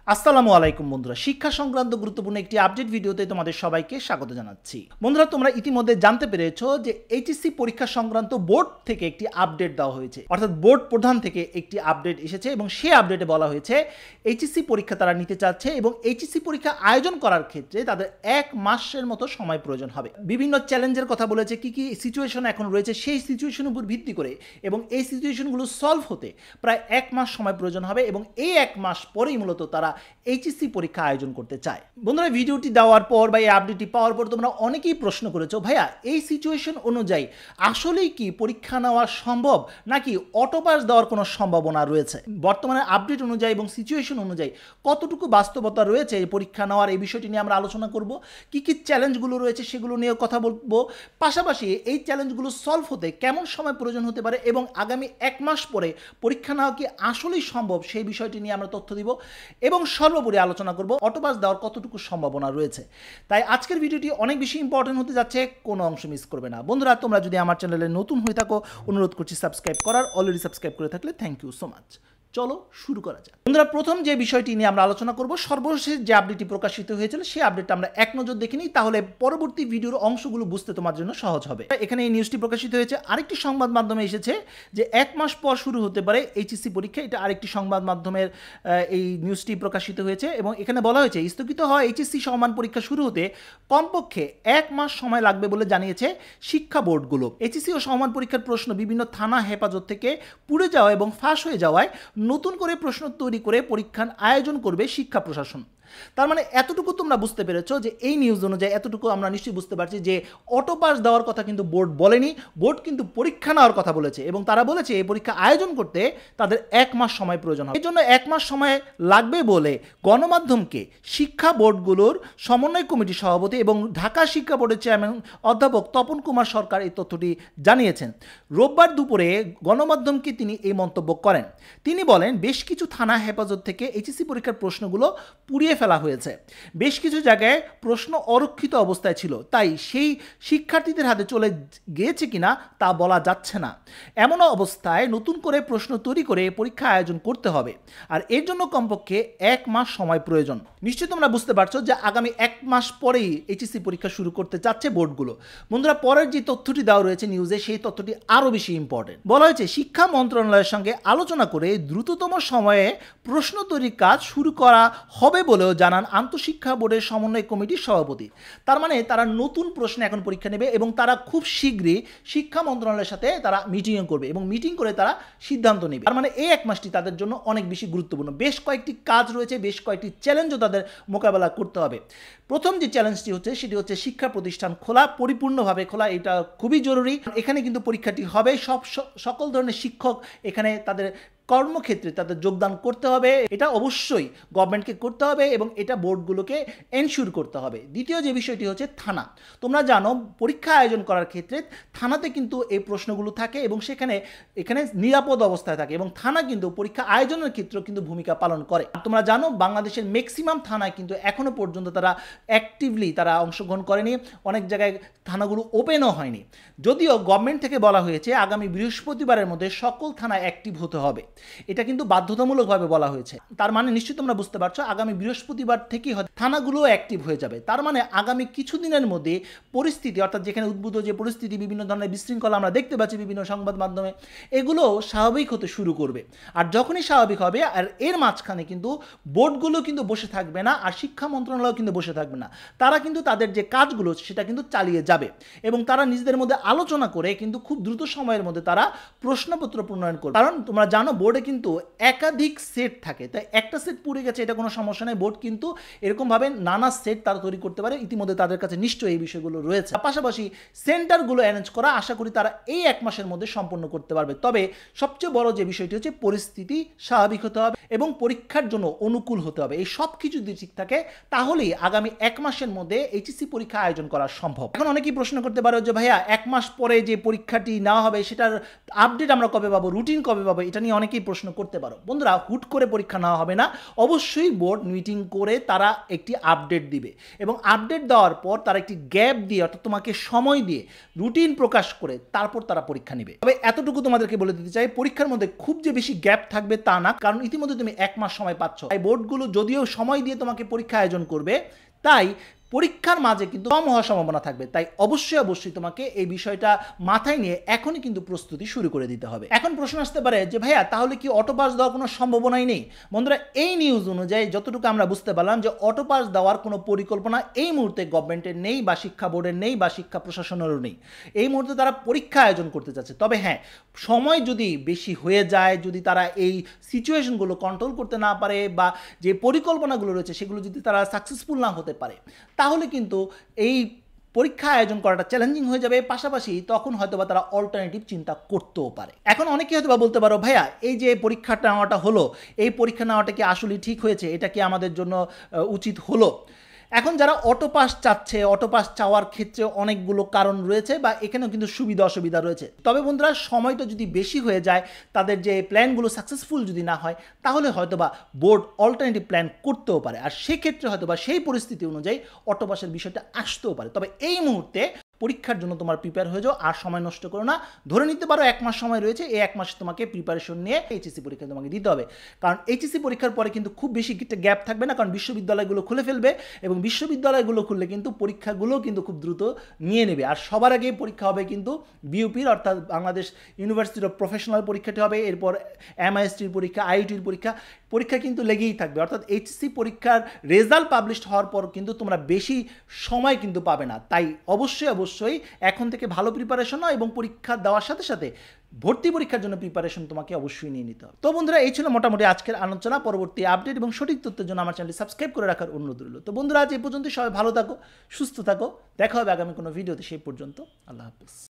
আসসালামু আলাইকুম বন্ধুরা, শিক্ষা সংক্রান্ত গুরুত্বপূর্ণ একটি আপডেট ভিডিওতে তোমাদের সবাইকে স্বাগত জানাচ্ছি। বন্ধুরা, তোমরা ইতিমধ্যে জানতে পেরেছো যে এইচএসসি পরীক্ষা সংক্রান্ত বোর্ড থেকে একটি আপডেট দেওয়া হয়েছে, অর্থাৎ বোর্ড প্রধান থেকে একটি আপডেট এসেছে এবং সেই আপডেটে বলা হয়েছে এইচএসসি পরীক্ষা তারা নিতে চাচ্ছে এবং এইচএসসি পরীক্ষা আয়োজন করার ক্ষেত্রে তাদের 1 মাসের মতো সময় প্রয়োজন হবে। বিভিন্ন চ্যালেঞ্জের কথা বলেছে, কি কি সিচুয়েশন এখন রয়েছে সেই সিচুয়েশনের উপর ভিত্তি করে এবং এই সিচুয়েশনগুলো সলভ হতে প্রায় 1 মাস সময় প্রয়োজন হবে এবং এই 1 মাস পরেই মূলত তারা এইচএসসি পরীক্ষা আয়োজন করতে চায়। বন্ধুরা, ভিডিওটি দেওয়ার পর বা এই আপডেটটি পাওয়ার পর তোমরা অনেকেই প্রশ্ন করেছো, ভাইয়া এই সিচুয়েশন অনুযায়ী আসলেই কি পরীক্ষা নেওয়া সম্ভব নাকি অটোপাস দেওয়ার কোনো সম্ভাবনা রয়েছে? বর্তমানে আপডেট অনুযায়ী এবং সিচুয়েশন অনুযায়ী কতটুকু বাস্তবতা রয়েছে এই পরীক্ষা নেওয়ার, এই বিষয়টি নিয়ে আমরা আলোচনা করব। কি কি চ্যালেঞ্জগুলো রয়েছে সেগুলো নিয়েও কথা বলবো। পাশাপাশি এই চ্যালেঞ্জগুলো সলভ হতে কেমন সময় প্রয়োজন হতে পারে এবং আগামী 1 মাস পরে পরীক্ষা নেওয়া কি আসলেই সম্ভব সেই বিষয়টি নিয়ে আমরা তথ্য দিব এবং সর্বোপরি আলোচনা করব অটোপাস দেওয়ার কতটুকু সম্ভাবনা রয়েছে। তাই আজকের ভিডিওটি অনেক বেশি ইম্পর্টেন্ট হতে যাচ্ছে, কোনো অংশ মিস করবে না। বন্ধুরা, তোমরা যদি আমার চ্যানেলে নতুন হয়ে থাকো অনুরোধ করছি সাবস্ক্রাইব করার। অলরেডি সাবস্ক্রাইব করে থাকলে থ্যাংক ইউ সো মাচ। চলো শুরু করা যাক। বন্ধুরা, প্রথম যে বিষয়টি নিয়ে আমরা আলোচনা করব, সর্বশেষ যে আপডেটটি প্রকাশিত হয়েছিল সেই আপডেটটা আমরা এক নজর দেখে নিই, তাহলে পরবর্তী ভিডিওর অংশগুলো বুঝতে তোমার জন্য সহজ হবে। এখানে এই নিউজটি প্রকাশিত হয়েছে, আরেকটি সংবাদ মাধ্যমে এসেছে যে 1 মাস পর শুরু হতে পারে এইচএসসি পরীক্ষা। এটা আরেকটি সংবাদ মাধ্যমের এই নিউজটি প্রকাশিত হয়েছে এবং এখানে বলা হয়েছে স্থগিত হওয়া এইচএসসি সমান পরীক্ষা শুরু হতে কমপক্ষে 1 মাস সময় লাগবে বলে জানিয়েছে শিক্ষা বোর্ডগুলো। এইচএসসি ও সমান পরীক্ষার প্রশ্ন বিভিন্ন থানা হেফাজত থেকে পুড়ে যাওয়া এবং ফাঁস হয়ে যাওয়ায় নতুন করে প্রশ্ন তৈরি করে পরীক্ষার আয়োজন করবে শিক্ষা প্রশাসন। তার মানে এতটুকু তোমরা বুঝতে পেরেছো যে এই নিউজ অনুযায়ী এতটুকু আমরা নিশ্চয়ই বুঝতে পারছি যে অটোপাস দেওয়ার কথা কিন্তু বোর্ড বলেনি, বোর্ড কিন্তু পরীক্ষা নেওয়ার কথা বলেছে এবং তারা বলেছে এই পরীক্ষা আয়োজন করতে তাদের 1 মাস সময় প্রয়োজন হবে। এই জন্য 1 মাস সময় লাগবে বলে গণমাধ্যমকে শিক্ষা বোর্ডগুলোর সমন্বয় কমিটির সভাপতি এবং ঢাকা শিক্ষা বোর্ডের চেয়ারম্যান অধ্যাপক তপন কুমার সরকার এই তথ্যটি জানিয়েছেন। রোববার দুপুরে গণমাধ্যমকে তিনি এই মন্তব্য করেন। তিনি বলেন, বেশ কিছু থানা হেফাজত থেকে এইচএসসি পরীক্ষার প্রশ্নগুলো পুড়িয়ে ফেলা হয়েছে। বেশ কিছু জায়গায় প্রশ্ন অরক্ষিত অবস্থায় ছিল, তাই সেই শিক্ষার্থীদের হাতে চলে গিয়েছে কিনা তা বলা যাচ্ছে না। এমন অবস্থায় নতুন করে প্রশ্ন তৈরি করে পরীক্ষা আয়োজন করতে হবে আর এর জন্য কমপক্ষে 1 মাস সময় প্রয়োজন। নিশ্চয়ই তোমরা বুঝতে পারছো যে আগামী 1 মাস পরেই এইচএসসি পরীক্ষা শুরু করতে চাচ্ছে বোর্ডগুলো। বন্ধুরা, পরের যে তথ্যটি দেওয়া রয়েছে নিউজে সেই তথ্যটি আরও বেশি ইম্পর্টেন্ট। বলা হয়েছে শিক্ষা মন্ত্রণালয়ের সঙ্গে আলোচনা করে দ্রুততম সময়ে প্রশ্ন তৈরির কাজ শুরু করা হবে বলেও জানান আন্তঃশিক্ষা বোর্ডের সমন্বয় কমিটির সভাপতি। তার মানে তারা নতুন প্রশ্নে এখন পরীক্ষা নেবে এবং তারা খুব শীঘ্রই শিক্ষা মন্ত্রণালয়ের সাথে তারা মিটিং করবে এবং মিটিং করে তারা সিদ্ধান্ত নেবে। তার মানে এই 1 মাসটি তাদের জন্য অনেক বেশি গুরুত্বপূর্ণ। বেশ কয়েকটি কাজ রয়েছে, বেশ কয়েকটি চ্যালেঞ্জও তাদের মোকাবেলা করতে হবে। প্রথম যে চ্যালেঞ্জটি হচ্ছে সেটি হচ্ছে শিক্ষা প্রতিষ্ঠান খোলা, পরিপূর্ণভাবে খোলা। এটা খুবই জরুরি। এখানে কিন্তু পরীক্ষাটি হবে, সকল ধরনের শিক্ষক এখানে তাদের কর্মক্ষেত্রে তাদের যোগদান করতে হবে। এটা অবশ্যই গভর্নমেন্টকে করতে হবে এবং এটা বোর্ডগুলোকে এনশিওর করতে হবে। দ্বিতীয় যে বিষয়টি হচ্ছে থানা। তোমরা জানো পরীক্ষা আয়োজন করার ক্ষেত্রে থানাতে কিন্তু এই প্রশ্নগুলো থাকে এবং এখানে নিরাপদ অবস্থায় থাকে এবং থানা কিন্তু পরীক্ষা আয়োজনের ক্ষেত্রেও কিন্তু ভূমিকা পালন করে। তোমরা জানো বাংলাদেশের ম্যাক্সিমাম থানায় কিন্তু এখনো পর্যন্ত তারা অ্যাক্টিভলি তারা অংশগ্রহণ করেনি, অনেক জায়গায় থানাগুলো ওপেনও হয়নি। যদিও গভর্নমেন্ট থেকে বলা হয়েছে আগামী বৃহস্পতিবারের মধ্যে সকল থানা অ্যাক্টিভ হতে হবে, এটা কিন্তু বাধ্যতামূলকভাবে বলা হয়েছে। তার মানে নিশ্চয়ই তোমরা বুঝতে পারছো আগামী বৃহস্পতিবার থেকেই থানাগুলো অ্যাক্টিভ হয়ে যাবে। তার মানে আগামী কিছুদিনের মধ্যে পরিস্থিতি, অর্থাৎ যেখানে উদ্ভূত যে পরিস্থিতি, বিভিন্ন ধরনের বিশৃঙ্খলা আমরা দেখতে পাচ্ছি বিভিন্ন সংবাদ মাধ্যমে, এগুলো স্বাভাবিক হতে শুরু করবে। আর যখনই স্বাভাবিক হবে আর এর মাঝখানে কিন্তু বোর্ডগুলো কিন্তু বসে থাকবে না আর শিক্ষা মন্ত্রণালয় কিন্তু বসে থাকবে না। তারা কিন্তু তাদের যে কাজগুলো সেটা কিন্তু চালিয়ে যাবে এবং তারা নিজেদের মধ্যে আলোচনা করে কিন্তু খুব দ্রুত সময়ের মধ্যে তারা প্রশ্নপত্র প্রণয়ন করবে। কারণ তোমরা জানো বোর্ডে কিন্তু একাধিক সেট থাকে, তাই একটা সেট পুড়ে গেছে এটা কোনো সমস্যা নেই। বোর্ড কিন্তু এরকমভাবে নানা সেট তারা তৈরি করতে পারে, ইতিমধ্যে তাদের কাছে নিশ্চয়ই এই বিষয়গুলো রয়েছে। পাশাপাশি সেন্টারগুলো অ্যারেঞ্জ করা আশা করি তারা এই 1 মাসের মধ্যে সম্পন্ন করতে পারবে। তবে সবচেয়ে বড় যে বিষয়টি হচ্ছে পরিস্থিতি স্বাভাবিক হতে হবে এবং পরীক্ষার জন্য অনুকূল হতে হবে। এই সব কিছু যদি ঠিক থাকে তাহলেই আগামী 1 মাসের মধ্যে এইচএসসি পরীক্ষা আয়োজন করা সম্ভব। এখন অনেকেই প্রশ্ন করতে পারো যে ভাইয়া 1 মাস পরে যে পরীক্ষাটি নেওয়া হবে সেটার আপডেট আমরা কবে পাবো, রুটিন কবে পাবো, এটা নিয়ে অনেকে অনেকেই প্রশ্ন করতে পারো। বন্ধুরা, হুট করে পরীক্ষা নেওয়া হবে না, অবশ্যই বোর্ড মিটিং করে তারা একটি আপডেট দিবে এবং আপডেট দেওয়ার পর তারা একটি গ্যাপ দিয়ে, অর্থাৎ তোমাকে সময় দিয়ে রুটিন প্রকাশ করে তারপর তারা পরীক্ষা নেবে। তবে এতটুকু তোমাদেরকে বলে দিতে চাই, পরীক্ষার মধ্যে খুব যে বেশি গ্যাপ থাকবে তা না, কারণ ইতিমধ্যে তুমি 1 মাস সময় পাচ্ছ। তাই বোর্ডগুলো যদিও সময় দিয়ে তোমাকে পরীক্ষা আয়োজন করবে, তাই পরীক্ষার মাঝে কিন্তু কম হওয়ার সম্ভাবনা থাকবে। তাই অবশ্যই তোমাকে এই বিষয়টা মাথায় নিয়ে এখনই কিন্তু প্রস্তুতি শুরু করে দিতে হবে। এখন প্রশ্ন আসতে পারে যে ভাইয়া, তাহলে কি অটো পাস দেওয়ার কোনো সম্ভাবনাই নেই? বন্ধুরা, এই নিউজ অনুযায়ী যতটুকু আমরা বুঝতে পারলাম যে অটো পাস দেওয়ার কোনো পরিকল্পনা এই মুহূর্তে গভর্নমেন্টের নেই, বা শিক্ষা বোর্ডের নেই, বা শিক্ষা প্রশাসনেরও নেই। এই মুহূর্তে তারা পরীক্ষা আয়োজন করতে চাচ্ছে। তবে হ্যাঁ, সময় যদি বেশি হয়ে যায়, যদি তারা এই সিচুয়েশনগুলো কন্ট্রোল করতে না পারে, বা যে পরিকল্পনাগুলো রয়েছে সেগুলো যদি তারা সাকসেসফুল না হতে পারে, তাহলে কিন্তু এই পরীক্ষা আয়োজন করাটা চ্যালেঞ্জিং হয়ে যাবে। পাশাপাশি তখন হয়তোবা তারা অল্টারনেটিভ চিন্তা করতেও পারে। এখন অনেকে হয়তোবা বলতে পারো, ভাইয়া এই যে পরীক্ষাটা নেওয়াটা হলো, এই পরীক্ষা নেওয়াটা কি আসলে ঠিক হয়েছে? এটা কি আমাদের জন্য উচিত হলো? এখন যারা অটো পাস চাচ্ছে, অটো পাস চাওয়ার ক্ষেত্রে অনেকগুলো কারণ রয়েছে, বা এখানেও কিন্তু সুবিধা অসুবিধা রয়েছে। তবে বন্ধুরা, সময়টা যদি বেশি হয়ে যায়, তাদের যে প্ল্যানগুলো সাকসেসফুল যদি না হয়, তাহলে হয়তোবা বোর্ড অল্টারনেটিভ প্ল্যান করতেও পারে। আর সেক্ষেত্রে হয়তোবা সেই পরিস্থিতি অনুযায়ী অটো পাসের বিষয়টা আসতেও পারে। তবে এই মুহূর্তে পরীক্ষার জন্য তোমার প্রিপেয়ার হয়ে যাও, আর সময় নষ্ট করো না। ধরে নিতে পারো 1 মাস সময় রয়েছে, এই 1 মাসে তোমাকে প্রিপারেশন নিয়ে এইচএসসি পরীক্ষা তোমাকে দিতে হবে। কারণ এইচএসসি পরীক্ষার পরে কিন্তু খুব বেশি একটা গ্যাপ থাকবে না, কারণ বিশ্ববিদ্যালয়গুলো খুলে ফেলবে, এবং বিশ্ববিদ্যালয়গুলো খুললে কিন্তু পরীক্ষাগুলো কিন্তু খুব দ্রুত নিয়ে নেবে। আর সবার আগে পরীক্ষা হবে কিন্তু বিইউপির, অর্থাৎ বাংলাদেশ ইউনিভার্সিটি অফ প্রফেশনাল পরীক্ষাটি হবে, এরপর এমআইএসটির পরীক্ষা, আইআইটির পরীক্ষা কিন্তু লেগেই থাকবে। অর্থাৎ এইচএসসি পরীক্ষার রেজাল্ট পাবলিশড হওয়ার পর কিন্তু তোমরা বেশি সময় কিন্তু পাবে না। তাই অবশ্যই এখন থেকে ভালো প্রিপারেশন নাও, এবং পরীক্ষা দেওয়ার সাথে সাথে ভর্তি পরীক্ষার জন্য প্রিপারেশন তোমাকে অবশ্যই নিয়ে নিতে হবে। তো বন্ধুরা, এই ছিল মোটামুটি আজকের আলোচনা। পরবর্তী আপডেট এবং সঠিক তথ্যের জন্য আমার চ্যানেলটি সাবস্ক্রাইব করে রাখার অনুরোধ রইল। তো বন্ধুরা, আজ এই পর্যন্ত, সবাই ভালো থাকো, সুস্থ থাকো, দেখা হবে আগামী কোনো ভিডিওতে। সেই পর্যন্ত আল্লাহ হাফেজ।